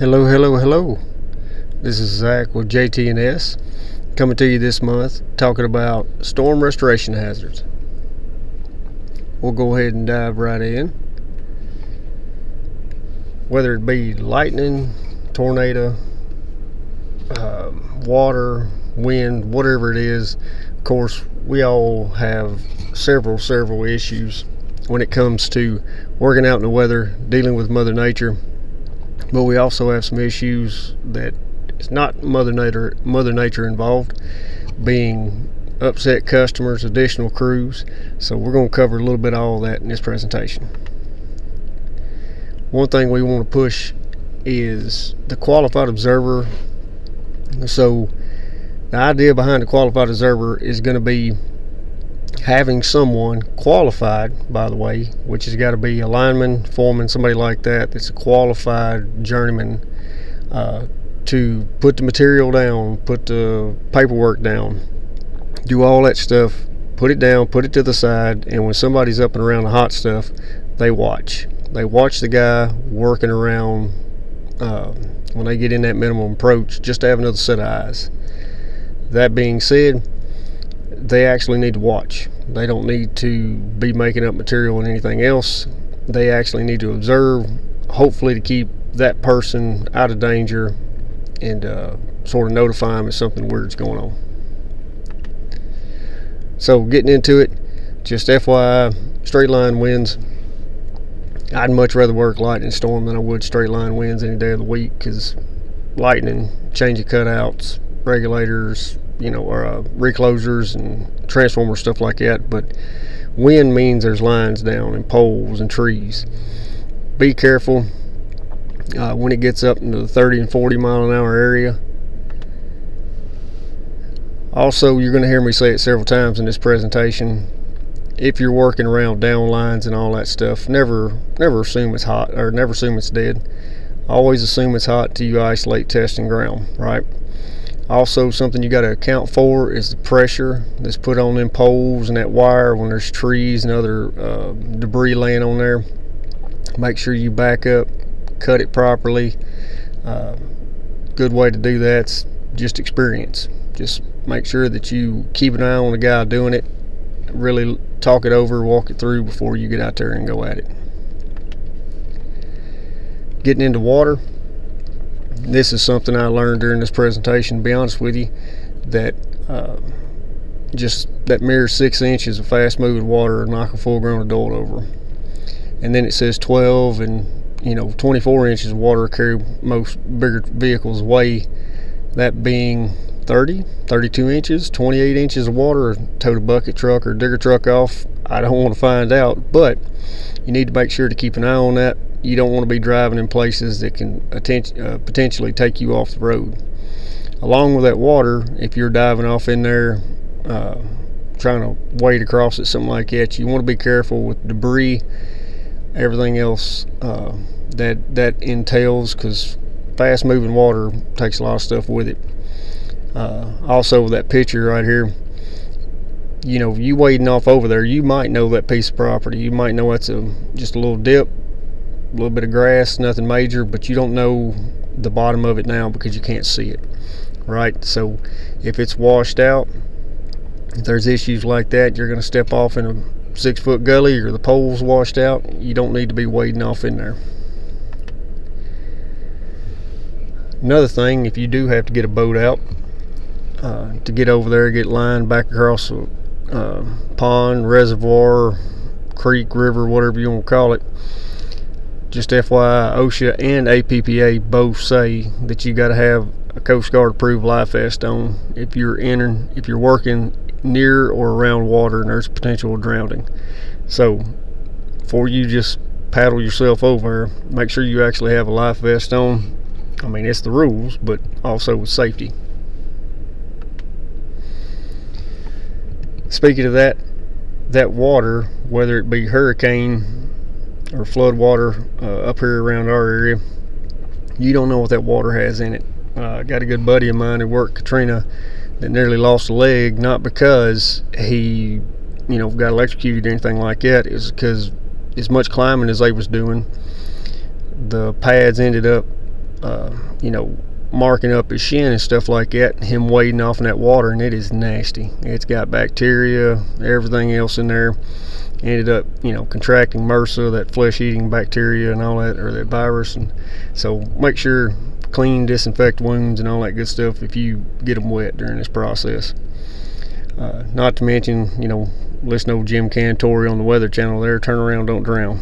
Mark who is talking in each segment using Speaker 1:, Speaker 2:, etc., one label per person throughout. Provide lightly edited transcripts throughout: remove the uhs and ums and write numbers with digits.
Speaker 1: Hello, hello, hello. This is Zach with JT&S coming to you this month talking about storm restoration hazards. We'll go ahead and dive right in. Whether it be lightning, tornado, water, wind, whatever it is, of course, we all have several issues when it comes to working out in the weather, dealing with Mother Nature. But we also have some issues that it's not Mother Nature involved, being upset customers, additional crews. So we're going to cover a little bit of all that in this presentation. One thing we want to push is the qualified observer. So the idea behind the qualified observer is going to be having someone qualified, by the way, which has got to be a lineman, foreman, somebody like that, that's a qualified journeyman, to put the material down, put the paperwork down, do all that stuff, put it down, put it to the side, and when somebody's up and around the hot stuff, they watch the guy working around. When they get in that minimum approach, just to have another set of eyes. That being said, they actually need to watch. They don't need to be making up material and anything else. They actually need to observe, hopefully to keep that person out of danger and sort of notify them if something weird's going on. So getting into it, just FYI, straight line winds. I'd much rather work lightning storm than I would straight line winds any day of the week, because lightning, changing cutouts, regulators, or reclosers and transformer stuff like that. But wind means there's lines down and poles and trees. Be careful when it gets up into the 30 and 40 mile an hour area. Also, you're going to hear me say it several times in this presentation. If you're working around down lines and all that stuff, never assume it's hot, or never assume it's dead. Always assume it's hot till you isolate, test, and ground, right? Also, something you got to account for is the pressure that's put on them poles and that wire when there's trees and other debris laying on there. Make sure you back up, cut it properly. Good way to do that's just experience. Just make sure that you keep an eye on the guy doing it. Really talk it over, walk it through before you get out there and go at it. Getting into water. This is something I learned during this presentation, to be honest with you, that just that mere 6 inches of fast moving water will knock a full grown adult over. And then it says 12 and 24 inches of water will carry most bigger vehicles away. That being 30, 32 inches, 28 inches of water, towed a bucket truck or digger truck off. I don't want to find out, but you need to make sure to keep an eye on that. You don't want to be driving in places that can potentially take you off the road. Along with that water, if you're diving off in there, trying to wade across it, something like that, you want to be careful with debris, everything else that entails, because fast moving water takes a lot of stuff with it. Also, that picture right here, you wading off over there, you might know that piece of property. You might know it's just a little dip, a little bit of grass, nothing major, but you don't know the bottom of it now because you can't see it, right? So if it's washed out, if there's issues like that, you're going to step off in a 6-foot gully or the pole's washed out. You don't need to be wading off in there. Another thing, if you do have to get a boat out to get over there, get lined back across a pond, reservoir, creek, river, whatever you want to call it, just FYI, OSHA and APPA both say that you got to have a Coast Guard approved life vest on if you're working near or around water and there's potential of drowning. So before you just paddle yourself over, make sure you actually have a life vest on. I mean, it's the rules, but also with safety. Speaking of that water, whether it be hurricane or flood water up here around our area, you don't know what that water has in it. I got a good buddy of mine who worked Katrina that nearly lost a leg, not because he got electrocuted or anything like that. It was because as much climbing as they was doing, the pads ended up marking up his shin and stuff like that, him wading off in that water, and it is nasty. It's got bacteria, everything else in there. Ended up, contracting MRSA, that flesh-eating bacteria and all that, or that virus. And so make sure clean, disinfect wounds and all that good stuff if you get them wet during this process. Not to mention, listen to old Jim Cantori on the Weather Channel there, turn around, don't drown.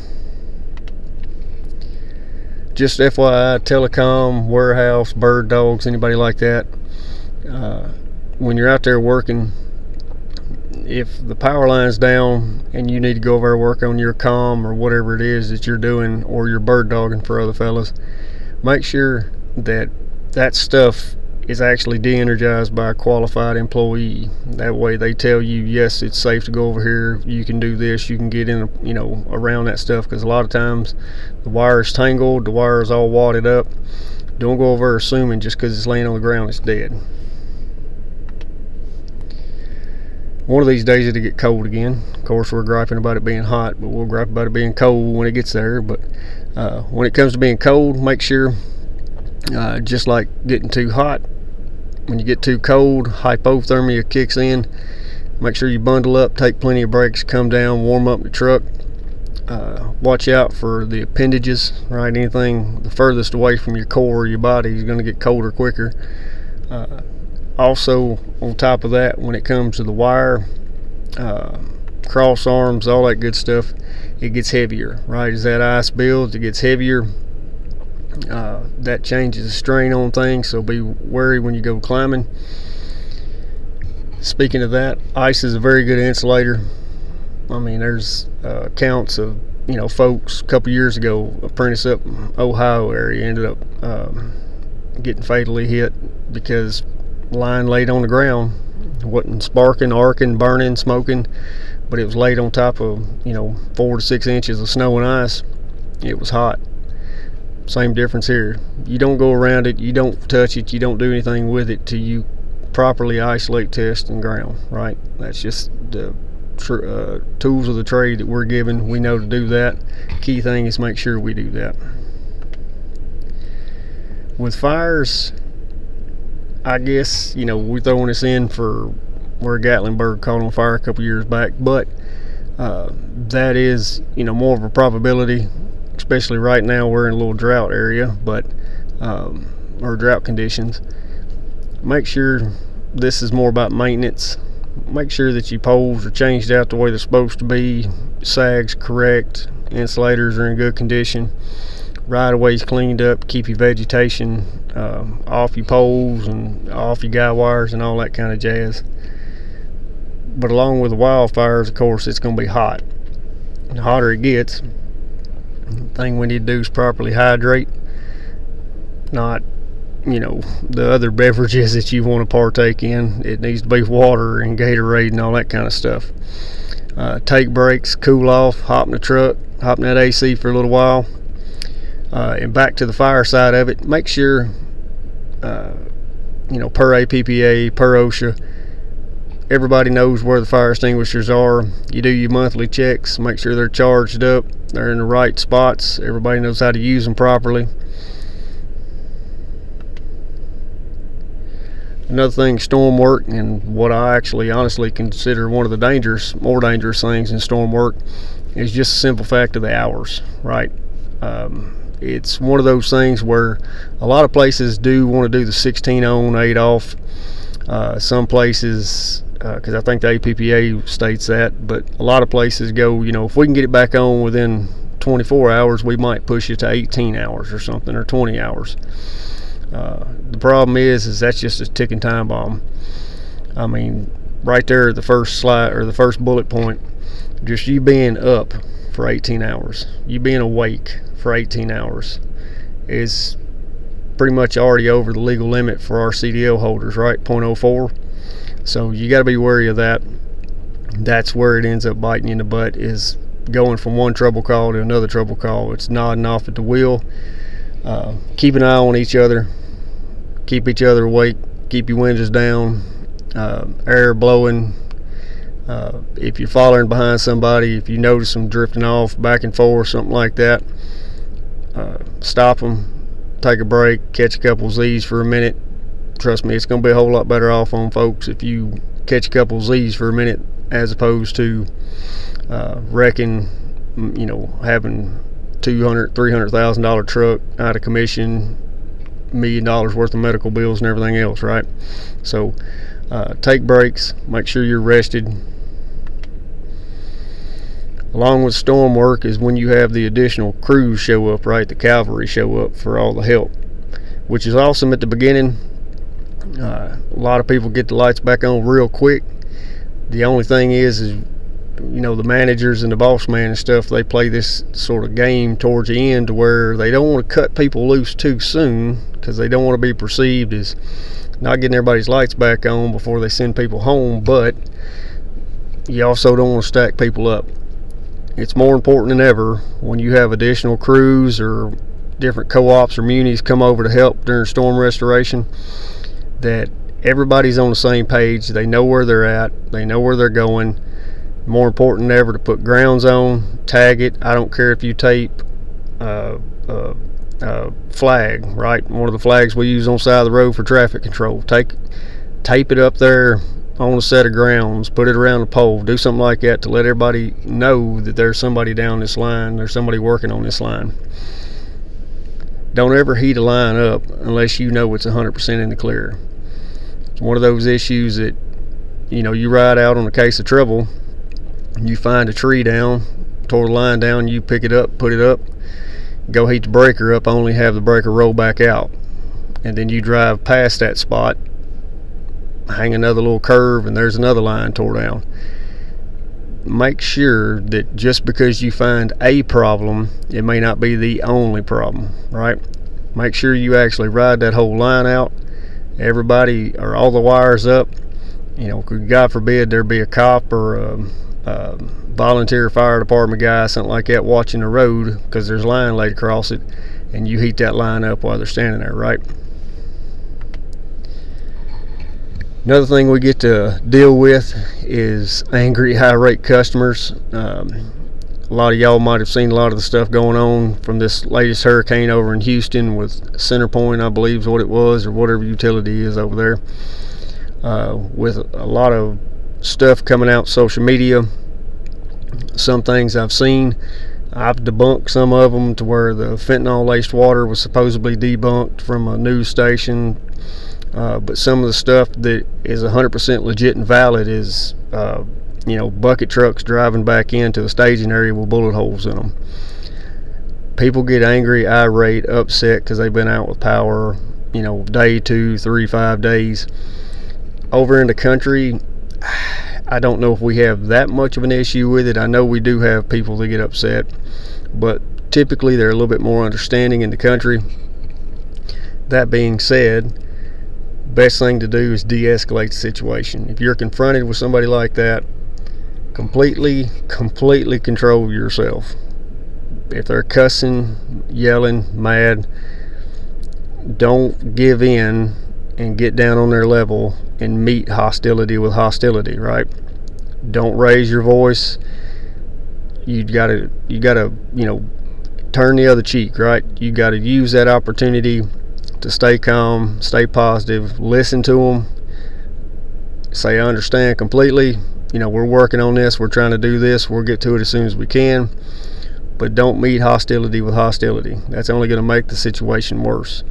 Speaker 1: Just FYI, telecom, warehouse, bird dogs, anybody like that, when you're out there working, if the power line's down and you need to go over and work on your comm or whatever it is that you're doing, or you're bird dogging for other fellas, make sure that that stuff is actually de-energized by a qualified employee. That way they tell you, yes, it's safe to go over here, you can do this, you can get in, around that stuff, because a lot of times the wire is tangled, the wire is all wadded up. Don't go over assuming just because it's laying on the ground it's dead. One of these days it'll get cold again. Of course, we're griping about it being hot, but we'll gripe about it being cold when it gets there. But when it comes to being cold, make sure, just like getting too hot, when you get too cold, hypothermia kicks in. Make sure you bundle up, take plenty of breaks, come down, warm up the truck. Watch out for the appendages, right? Anything the furthest away from your core or your body is going to get colder quicker. Also, on top of that, when it comes to the wire, cross arms, all that good stuff, it gets heavier, right? As that ice builds, it gets heavier. That changes the strain on things, so be wary when you go climbing. Speaking of that, ice is a very good insulator. I mean, there's accounts of folks a couple years ago, apprentice up in Ohio area, ended up getting fatally hit because line laid on the ground. It wasn't sparking, arcing, burning, smoking, but it was laid on top of 4 to 6 inches of snow and ice. It was hot. Same difference here. You don't go around it, you don't touch it, you don't do anything with it till you properly isolate, test, and ground, right? That's just the tools of the trade that we're given. We know to do that. Key thing is make sure we do that. With fires, I guess, we're throwing this in for where a Gatlinburg caught on fire a couple years back, but that is, more of a probability. Especially right now, we're in a little drought area, but or drought conditions. Make sure this is more about maintenance. Make sure that your poles are changed out the way they're supposed to be, sags correct, insulators are in good condition, right of ways cleaned up, keep your vegetation off your poles and off your guy wires and all that kind of jazz. But along with the wildfires, of course, it's going to be hot. The hotter it gets, the thing we need to do is properly hydrate, not the other beverages that you want to partake in. It needs to be water and Gatorade and all that kind of stuff. Take breaks, cool off, hop in the truck, hop in that AC for a little while, and back to the fire side of it. Make sure per APPA, per OSHA, everybody knows where the fire extinguishers are. You do your monthly checks, make sure they're charged up, they're in the right spots, everybody knows how to use them properly. Another thing, storm work, and what I actually honestly consider one of the more dangerous things in storm work, is just a simple fact of the hours, right? It's one of those things where a lot of places do want to do the 16 on, 8 off. Some places, because I think the APPA states that, but a lot of places go, if we can get it back on within 24 hours, we might push it to 18 hours or something, or 20 hours. The problem is that's just a ticking time bomb. I mean, right there at the first slide, or the first bullet point, just you being up for 18 hours, you being awake for 18 hours is pretty much already over the legal limit for our CDL holders, right? 0.04. So you got to be wary of that. That's where it ends up biting you in the butt, is going from one trouble call to another trouble call. It's nodding off at the wheel. Keep an eye on each other, keep each other awake, keep your windows down, air blowing. If you're following behind somebody, if you notice them drifting off back and forth, something like that, stop them, take a break, catch a couple Z's for a minute. Trust me, it's going to be a whole lot better off on folks if you catch a couple Z's for a minute, as opposed to wrecking, having $200,000-$300,000 truck out of commission, $1 million worth of medical bills and everything else, right? So take breaks, make sure you're rested. Along with storm work is when you have the additional crews show up, right? The cavalry show up for all the help, which is awesome at the beginning. A lot of people get the lights back on real quick. The only thing is the managers and the boss man and stuff, they play this sort of game towards the end to where they don't want to cut people loose too soon, because they don't want to be perceived as not getting everybody's lights back on before they send people home, but you also don't want to stack people up. It's more important than ever when you have additional crews or different co-ops or munis come over to help during storm restoration, that everybody's on the same page. They know where they're at, they know where they're going. More important than ever to put grounds on, tag it. I don't care if you tape flag, right? One of the flags we use on the side of the road for traffic control. Tape it up there on a set of grounds, put it around a pole, do something like that to let everybody know that there's somebody down this line, there's somebody working on this line. Don't ever heat a line up unless you know it's 100% in the clear. It's one of those issues that, you ride out on a case of trouble, you find a tree down, tore the line down, you pick it up, put it up, go heat the breaker up, only have the breaker roll back out, and then you drive past that spot, hang another little curve, and there's another line tore down. Make sure that just because you find a problem, it may not be the only problem, right? Make sure you actually ride that whole line out, everybody, or all the wires up. God forbid there be a cop or a volunteer fire department guy, something like that, watching the road because there's line laid across it, and you heat that line up while they're standing there, right? Another thing we get to deal with is angry, irate customers. A lot of y'all might have seen a lot of the stuff going on from this latest hurricane over in Houston with Centerpoint, I believe is what it was, or whatever utility is over there. With a lot of stuff coming out social media. Some things I've seen, I've debunked some of them, to where the fentanyl laced water was supposedly debunked from a news station. But some of the stuff that is 100% legit and valid is bucket trucks driving back into the staging area with bullet holes in them. People get angry, irate, upset because they've been out with power, day 2, 3, 5 days. Over in the country, I don't know if we have that much of an issue with it. I know we do have people that get upset, but typically they're a little bit more understanding in the country. That being said, best thing to do is de-escalate the situation. If you're confronted with somebody like that, completely control yourself. If they're cussing, yelling, mad, don't give in and get down on their level and meet hostility with hostility, right? Don't raise your voice. You gotta turn the other cheek, right? You gotta use that opportunity to stay calm, stay positive, listen to them, say I understand completely, we're working on this, we're trying to do this, we'll get to it as soon as we can, but don't meet hostility with hostility. That's only going to make the situation worse.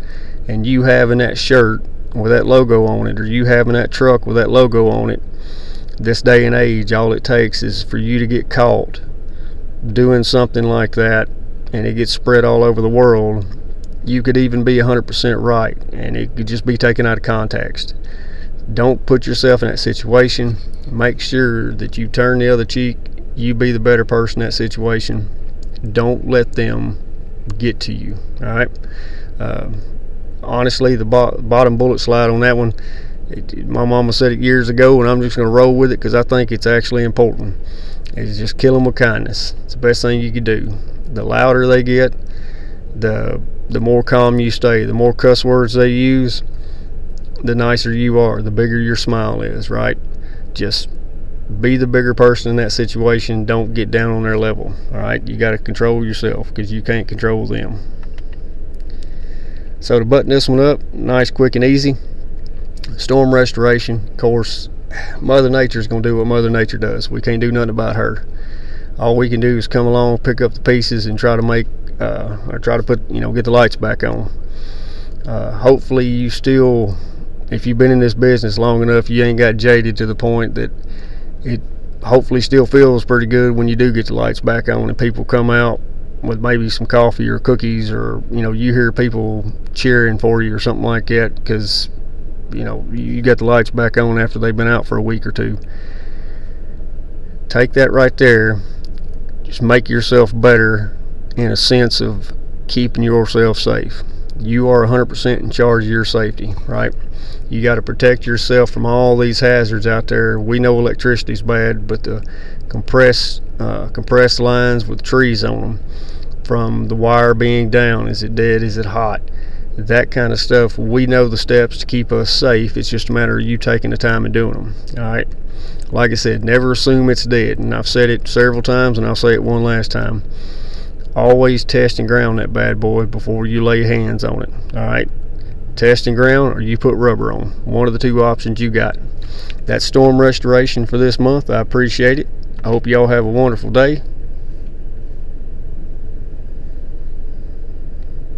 Speaker 1: And you having that shirt with that logo on it, or you having that truck with that logo on it, this day and age, all it takes is for you to get caught doing something like that, and it gets spread all over the world. You could even be 100% right, and it could just be taken out of context. Don't put yourself in that situation. Make sure that you turn the other cheek. You be the better person in that situation. Don't let them get to you, all right? Honestly, the bottom bullet slide on that one, my mama said it years ago, and I'm just going to roll with it because I think it's actually important. It's just kill them with kindness. It's the best thing you could do. The louder they get, the more calm you stay. The more cuss words they use, the nicer you are, the bigger your smile is, right? Just be the bigger person in that situation. Don't get down on their level, all right? You got to control yourself because you can't control them. So to button this one up, nice, quick, and easy. Storm restoration, of course, Mother Nature's going to do what Mother Nature does. We can't do nothing about her. All we can do is come along, pick up the pieces, and try to make, or try to put, get the lights back on. Hopefully you still, if you've been in this business long enough, you ain't got jaded to the point that it hopefully still feels pretty good when you do get the lights back on and people come out with maybe some coffee or cookies, or you hear people cheering for you or something like that because you got the lights back on after they've been out for a week or two. Take that right there, just make yourself better in a sense of keeping yourself safe. You are 100% in charge of your safety, right? You got to protect yourself from all these hazards out there. We know electricity's bad, but the compressed lines with trees on them, from the wire being down, is it dead, is it hot, that kind of stuff, we know the steps to keep us safe. It's just a matter of you taking the time and doing them. All right, like I said, never assume it's dead, and I've said it several times and I'll say it one last time. Always test and ground that bad boy before you lay hands on it. All right, test and ground, or you put rubber on. One of the two options you got. That's storm restoration for this month. I appreciate it. I hope y'all have a wonderful day.